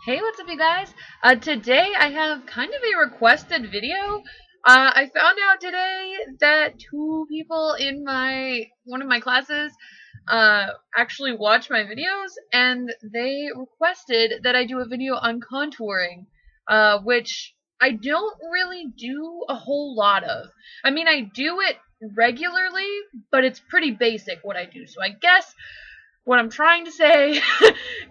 Hey, what's up, you guys? Today I have kind of a requested video. I found out today that two people in one of my classes actually watch my videos, and they requested that I do a video on contouring, which I don't really do a whole lot of. I mean, I do it regularly, but it's pretty basic what I do. So I guess what I'm trying to say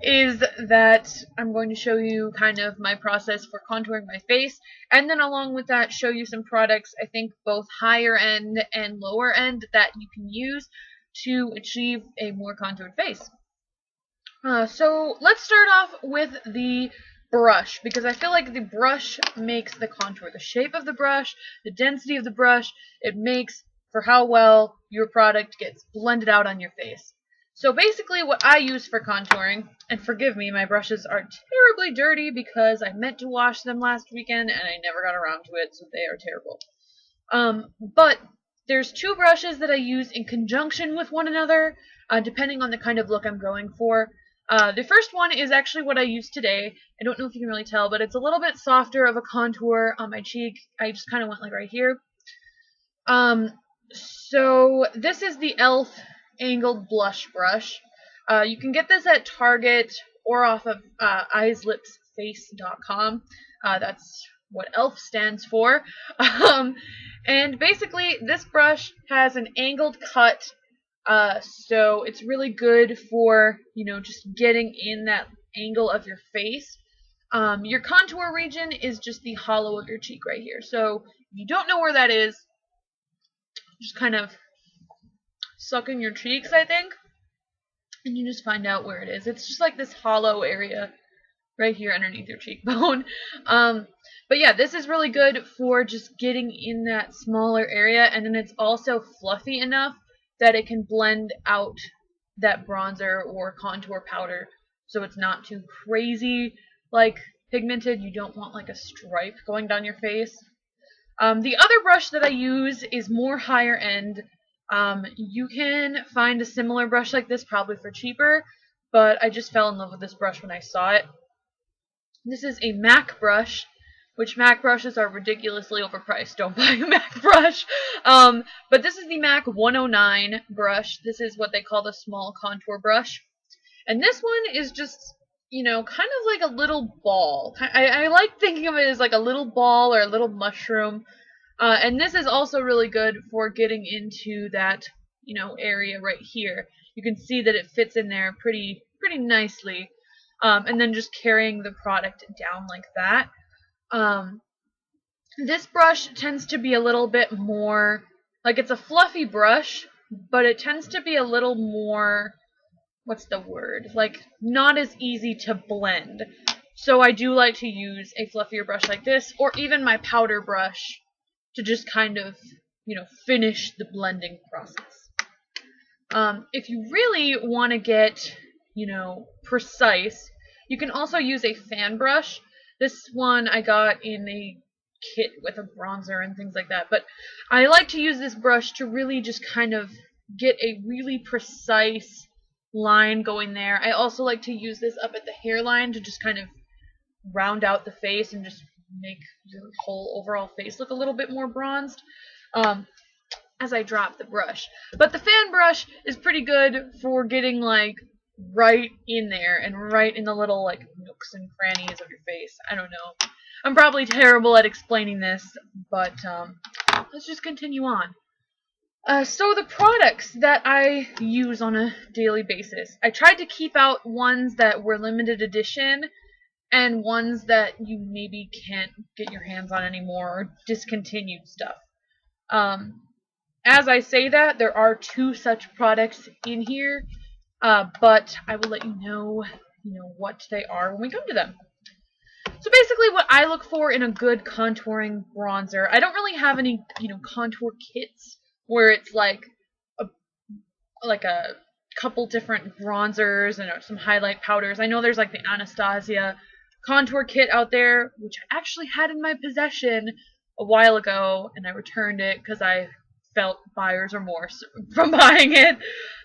is that I'm going to show you kind of my process for contouring my face, and then along with that show you some products, I think both higher end and lower end, that you can use to achieve a more contoured face. So let's start off with the brush, because I feel like the brush makes the contour. The shape of the brush, the density of the brush, it makes for how well your product gets blended out on your face. So basically what I use for contouring, and forgive me, my brushes are terribly dirty because I meant to wash them last weekend and I never got around to it, so they are terrible. But there's two brushes that I use in conjunction with one another, depending on the kind of look I'm going for. The first one is actually what I use today. I don't know if you can really tell, but it's a little bit softer of a contour on my cheek. I just kind of went like right here. So this is the e.l.f. Angled Blush Brush. You can get this at Target or off of eyeslipsface.com. That's what e.l.f. stands for. And basically, this brush has an angled cut, so it's really good for, just getting in that angle of your face. Your contour region is just the hollow of your cheek right here. So if you don't know where that is, just kind of suck in your cheeks, I think, and you just find out where it is. It's just like this hollow area right here underneath your cheekbone. But yeah, this is really good for just getting in that smaller area, and then it's also fluffy enough that it can blend out that bronzer or contour powder, so it's not too crazy like pigmented. You don't want like a stripe going down your face. The other brush that I use is more higher end. You can find a similar brush like this probably for cheaper, but I just fell in love with this brush when I saw it. This is a MAC brush, which MAC brushes are ridiculously overpriced. Don't buy a MAC brush. But this is the MAC 109 brush. This is what they call the small contour brush. And this one is just, kind of like a little ball. I like thinking of it as like a little ball or a little mushroom. And this is also really good for getting into that, area right here. You can see that it fits in there pretty nicely. And then just carrying the product down like that. This brush tends to be a little bit more, like, it's a fluffy brush, but it tends to be a little more, what's the word, like, not as easy to blend. So I do like to use a fluffier brush like this, or even my powder brush, to just kind of, finish the blending process. If you really want to get, precise, you can also use a fan brush. This one I got in a kit with a bronzer and things like that, but I like to use this brush to really just kind of get a really precise line going there. I also like to use this up at the hairline to just kind of round out the face and just make your whole overall face look a little bit more bronzed as I drop the brush. But the fan brush is pretty good for getting like right in there and right in the little like nooks and crannies of your face. I don't know. I'm probably terrible at explaining this, but let's just continue on. So the products that I use on a daily basis, I tried to keep out ones that were limited edition and ones that you maybe can't get your hands on anymore, or discontinued stuff. As I say that, there are two such products in here, but I will let you know, what they are when we come to them. So basically what I look for in a good contouring bronzer, I don't really have any, contour kits where it's like a couple different bronzers and some highlight powders. I know there's like the Anastasia contour kit out there, which I actually had in my possession a while ago, and I returned it because I felt buyer's remorse from buying it.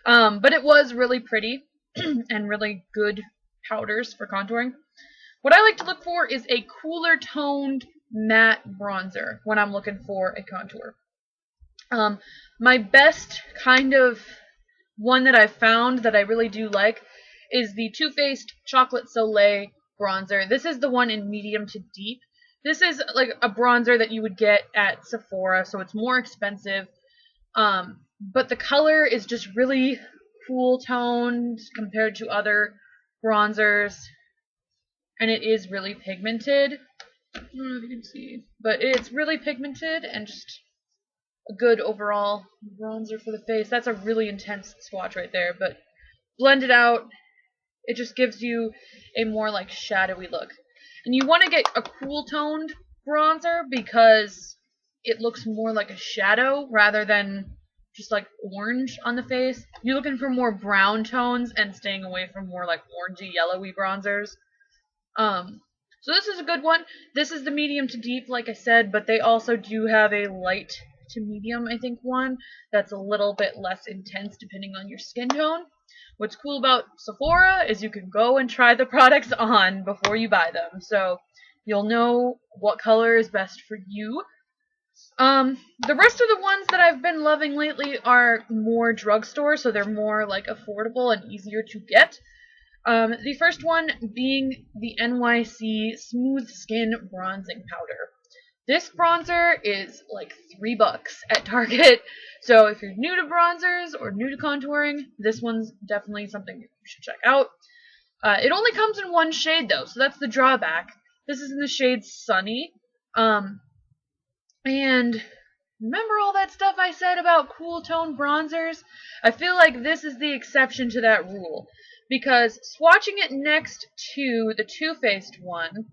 But it was really pretty and really good powders for contouring. What I like to look for is a cooler toned matte bronzer when I'm looking for a contour. My best kind of one that I've found that I really do like is the Too Faced Chocolate Soleil bronzer. This is the one in medium to deep. This is like a bronzer that you would get at Sephora, so it's more expensive. But the color is just really cool toned compared to other bronzers, and it is really pigmented. I don't know if you can see, but it's really pigmented and just a good overall bronzer for the face. That's a really intense swatch right there, but blended out, it just gives you a more like shadowy look. And you want to get a cool toned bronzer because it looks more like a shadow rather than just like orange on the face. You're looking for more brown tones and staying away from more like orangey yellowy bronzers. So this is a good one. This is the medium to deep, like I said, but they also do have a light to medium, I think, one that's a little bit less intense depending on your skin tone. What's cool about Sephora is you can go and try the products on before you buy them, so you'll know what color is best for you. The rest of the ones that I've been loving lately are more drugstore, so they're more like affordable and easier to get. The first one being the NYC Smooth Skin Bronzing Powder. This bronzer is like $3 at Target, so if you're new to bronzers or new to contouring, this one's definitely something you should check out. It only comes in one shade though, so that's the drawback. This is in the shade Sunny. And remember all that stuff I said about cool tone bronzers? I feel like this is the exception to that rule, because swatching it next to the Too Faced one,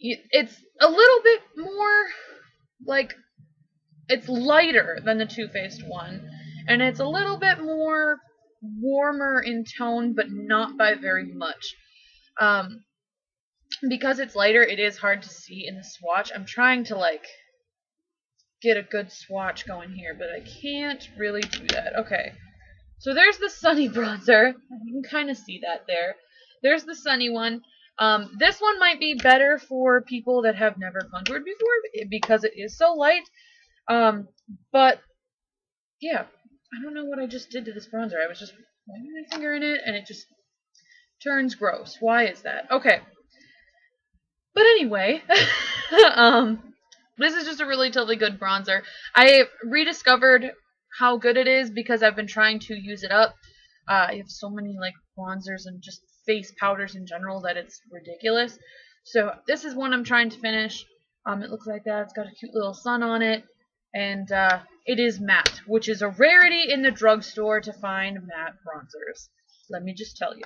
it's a little bit more, like, it's lighter than the Too Faced one, and it's a little bit more warmer in tone, but not by very much. Because it's lighter, it is hard to see in the swatch. I'm trying to, like, get a good swatch going here, but I can't really do that. Okay, so there's the Sunny bronzer. You can kind of see that there. There's the Sunny one. This one might be better for people that have never contoured before because it is so light. But yeah, I don't know what I just did to this bronzer. I was just putting my finger in it and it just turns gross. Why is that? Okay. But anyway, this is just a really totally good bronzer. I rediscovered how good it is because I've been trying to use it up. I have so many like bronzers and just face powders in general that it's ridiculous. So this is one I'm trying to finish. It looks like that. It's got a cute little sun on it. And it is matte, which is a rarity in the drugstore to find matte bronzers. Let me just tell you.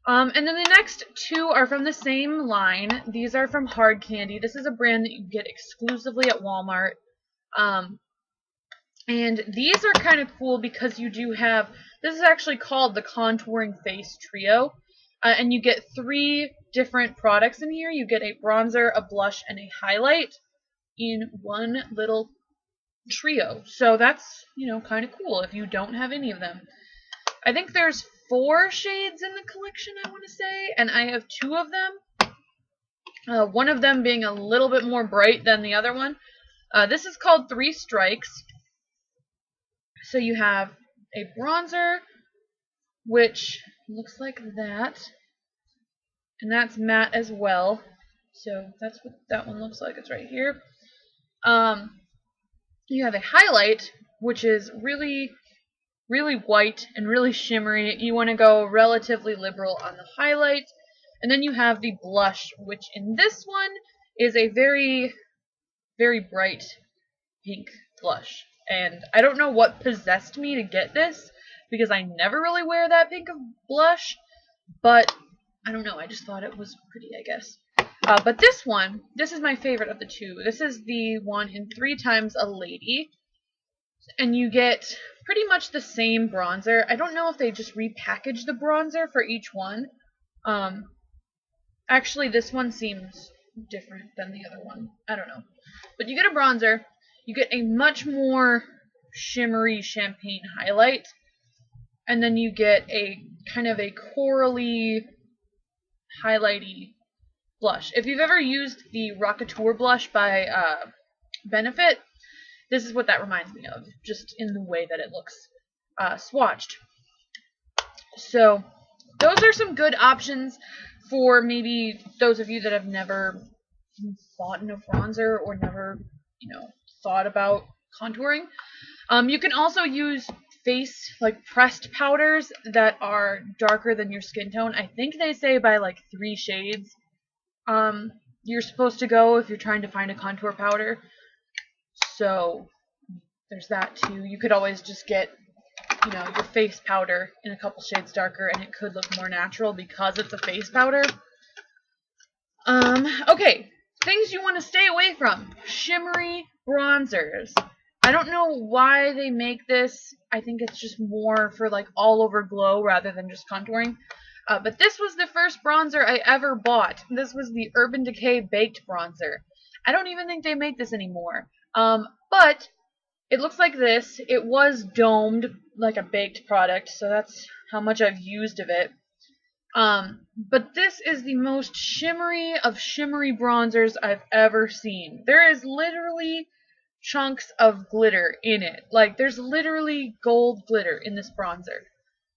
And then the next two are from the same line. These are from Hard Candy. This is a brand that you get exclusively at Walmart. And these are kind of cool because you do have, this is actually called the Contouring Face Trio. And you get 3 different products in here. You get a bronzer, a blush, and a highlight in one little trio. So that's, you know, kind of cool if you don't have any of them. I think there's 4 shades in the collection, I want to say, and I have 2 of them. One of them being a little bit more bright than the other one. This is called 3 Strikes. So you have a bronzer, which looks like that, and that's matte as well. So that's what that one looks like. It's right here. You have a highlight, which is really white and really shimmery. You want to go relatively liberal on the highlight. And then you have the blush, which in this one is a very bright pink blush. And I don't know what possessed me to get this, because I never really wear that pink of blush. But I don't know, I just thought it was pretty, I guess. But this one, this is my favorite of the 2. This is the one in 3 Times a Lady. And you get pretty much the same bronzer. I don't know if they just repackaged the bronzer for each one. Actually, this one seems different than the other one. I don't know. But you get a bronzer. You get a much more shimmery champagne highlight. And then you get a kind of a corally highlighty blush. If you've ever used the Rockateur blush by Benefit, this is what that reminds me of, just in the way that it looks swatched. So those are some good options for maybe those of you that have never bought a bronzer or never, thought about contouring. You can also use face, like, pressed powders that are darker than your skin tone. I think they say by like 3 shades you're supposed to go if you're trying to find a contour powder. So there's that too. You could always just get, your face powder in a couple shades darker, and it could look more natural because it's a face powder. Okay, things you want to stay away from. Shimmery bronzers. I don't know why they make this. I think it's just more for like all over glow rather than just contouring. But this was the first bronzer I ever bought. This was the Urban Decay Baked Bronzer. I don't even think they make this anymore. But it looks like this. It was domed like a baked product, so that's how much I've used of it. But this is the most shimmery of shimmery bronzers I've ever seen. There is literally chunks of glitter in it. Like, there's literally gold glitter in this bronzer.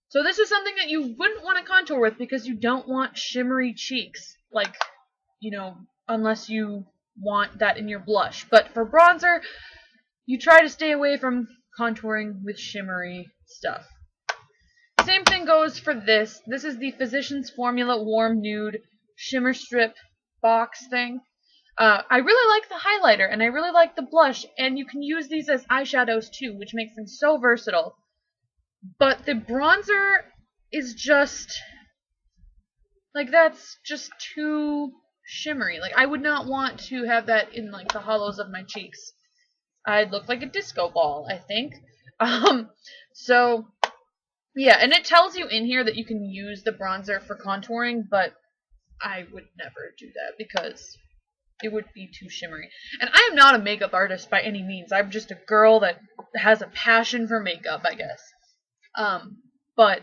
So this is something that you wouldn't want to contour with because you don't want shimmery cheeks. Like, unless you want that in your blush. But for bronzer, you try to stay away from contouring with shimmery stuff. Same thing goes for this. This is the Physicians Formula Warm Nude Shimmer Strip box thing. I really like the highlighter, and I really like the blush, and you can use these as eyeshadows too, which makes them so versatile. But the bronzer is just, like, that's just too shimmery. Like, I would not want to have that in, like, the hollows of my cheeks. I'd look like a disco ball, I think. So, yeah, and it tells you in here that you can use the bronzer for contouring, but I would never do that because it would be too shimmery. And I am not a makeup artist by any means. I'm just a girl that has a passion for makeup, I guess. But,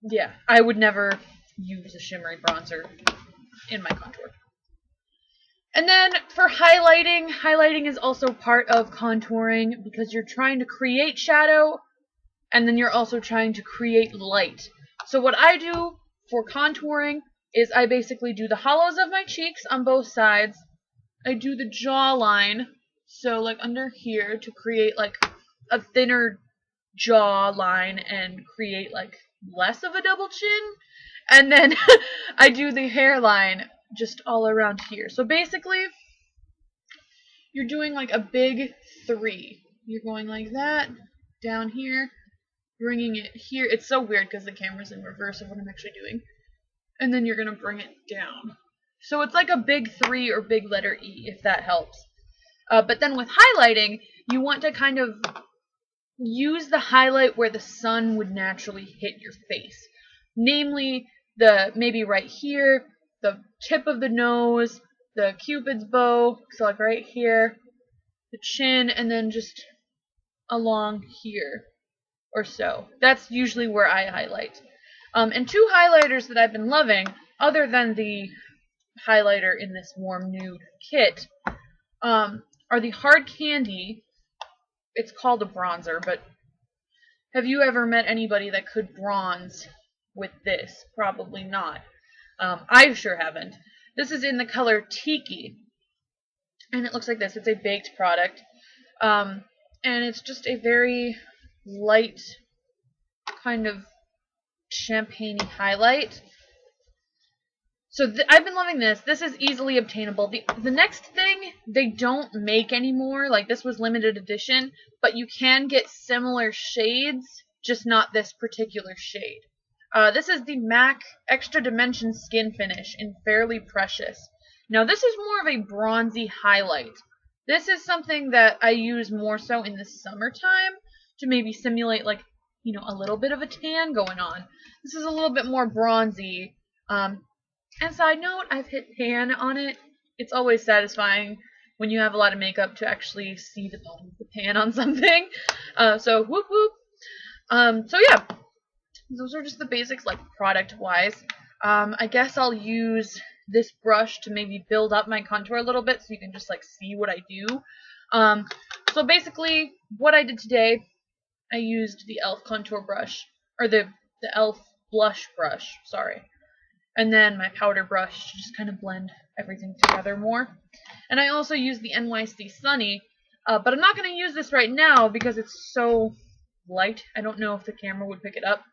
yeah, I would never use a shimmery bronzer in my contour. And then for highlighting, highlighting is also part of contouring because you're trying to create shadow and then you're also trying to create light. So what I do for contouring is I basically do the hollows of my cheeks on both sides. I do the jawline, so like under here to create like a thinner jawline and create like less of a double chin. And then I do the hairline just all around here. So basically, you're doing like a big 3. You're going like that, down here, bringing it here. It's so weird because the camera's in reverse of what I'm actually doing. And then you're going to bring it down. So it's like a big 3 or big letter E, if that helps. But then with highlighting, you want to kind of use the highlight where the sun would naturally hit your face. Namely, maybe right here, the tip of the nose, the Cupid's bow, so like right here, the chin, and then just along here or so. That's usually where I highlight. And 2 highlighters that I've been loving, other than the highlighter in this warm nude kit, are the Hard Candy. It's called a bronzer, but have you ever met anybody that could bronze with this? Probably not. I sure haven't. This is in the color Tiki, and it looks like this. It's a baked product, and it's just a very light kind of champagne-y highlight. So I've been loving this. This is easily obtainable. The next thing they don't make anymore, like this was limited edition, but you can get similar shades, just not this particular shade. This is the MAC Extra Dimension Skin Finish in Fairly Precious. Now this is more of a bronzy highlight. This is something that I use more so in the summertime to maybe simulate like, a little bit of a tan going on. This is a little bit more bronzy. And side note, I've hit pan on it. It's always satisfying when you have a lot of makeup to actually see the pan on something. So whoop whoop. So yeah, those are just the basics, like product wise. I guess I'll use this brush to maybe build up my contour a little bit so you can just like see what I do. So basically what I did today, I used the e.l.f. contour brush, or the e.l.f. blush brush, sorry. And then my powder brush to just kind of blend everything together more. And I also used the NYC Sunny, but I'm not going to use this right now because it's so light. I don't know if the camera would pick it up.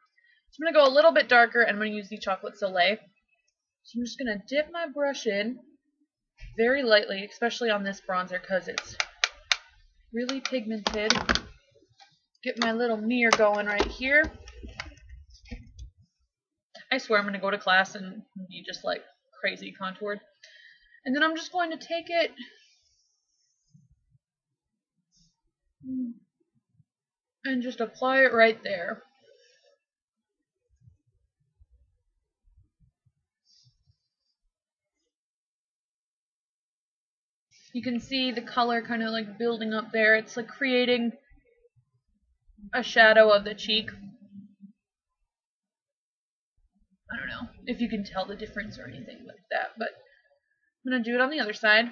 So I'm going to go a little bit darker, and I'm going to use the Chocolate Soleil. So I'm just going to dip my brush in very lightly, especially on this bronzer because it's really pigmented. Get my little mirror going right here. I swear I'm going to go to class and be just like crazy contoured. And then I'm just going to take it and just apply it right there. You can see the color kind of like building up there. It's like creating a shadow of the cheek. I don't know if you can tell the difference or anything like that, but I'm going to do it on the other side.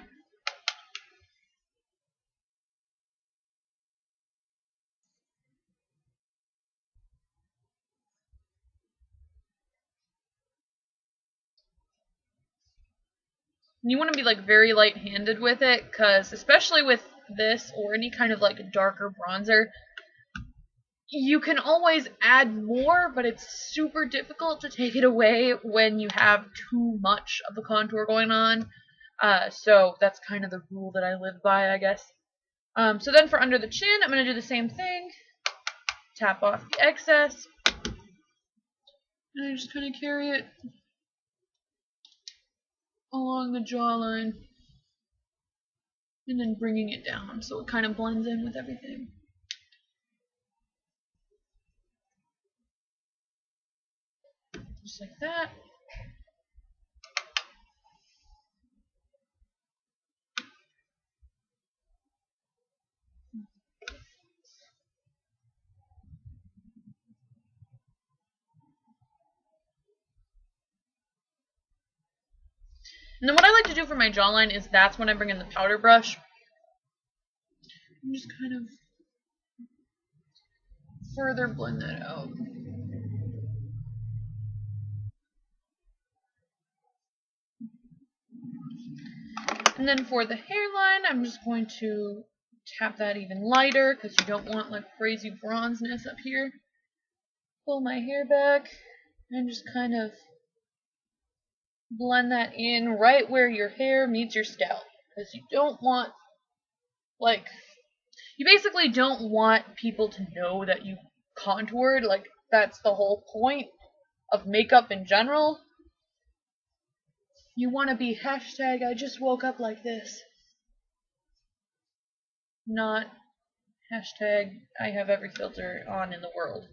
And you want to be like very light-handed with it, because especially with this or any kind of like darker bronzer, you can always add more, but it's super difficult to take it away when you have too much of the contour going on. So that's kind of the rule that I live by, I guess. So then for under the chin, I'm going to do the same thing. Tap off the excess. And I just kind of carry it along the jawline. And then bringing it down so it kind of blends in with everything. Just like that. And then what I like to do for my jawline is that's when I bring in the powder brush. And just kind of further blend that out. And then for the hairline, I'm just going to tap that even lighter because you don't want like crazy bronzeness up here. Pull my hair back and just kind of blend that in right where your hair meets your scalp, because you don't want, like, you basically don't want people to know that you contoured. Like, that's the whole point of makeup in general. You want to be hashtag I just woke up like this, not hashtag I have every filter on in the world.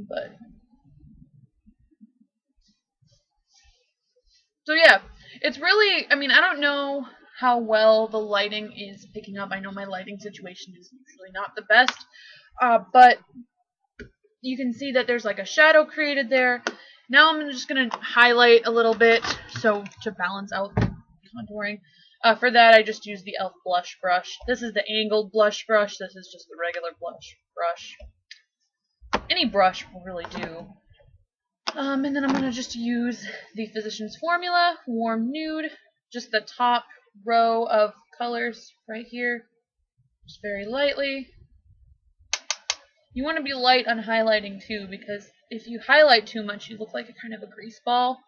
But so yeah, it's really, I mean, I don't know how well the lighting is picking up. I know my lighting situation is usually not the best, but you can see that there's like a shadow created there. Now I'm just going to highlight a little bit so to balance out the contouring. For that, I just use the e.l.f. blush brush. This is the angled blush brush. This is just the regular blush brush. Any brush will really do. And then I'm going to just use the Physicians Formula Warm Nude. Just the top row of colors right here. Just very lightly. You want to be light on highlighting too, because if you highlight too much, you look like a kind of a grease ball.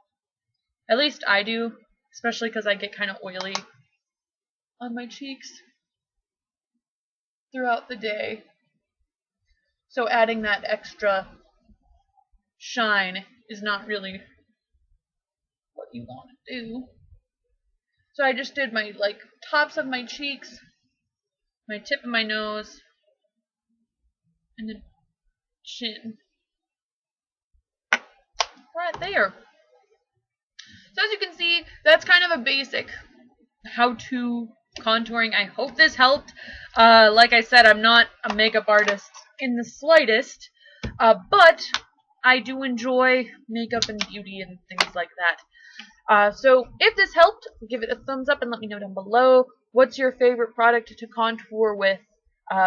At least I do, especially because I get kind of oily on my cheeks throughout the day. So adding that extra shine is not really what you want to do. So I just did my like tops of my cheeks, my tip of my nose, and the chin. Right there. So as you can see, that's kind of a basic how to contouring. I hope this helped. Like I said, I'm not a makeup artist in the slightest, but I do enjoy makeup and beauty and things like that. So if this helped, give it a thumbs up and let me know down below. What's your favorite product to contour with?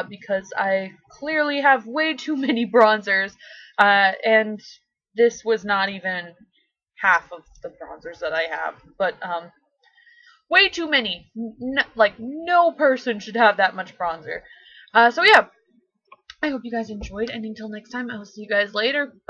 Because I clearly have way too many bronzers, and this was not even half of the bronzers that I have, but way too many. Like, no person should have that much bronzer. So yeah, I hope you guys enjoyed, and until next time, I will see you guys later. Bye.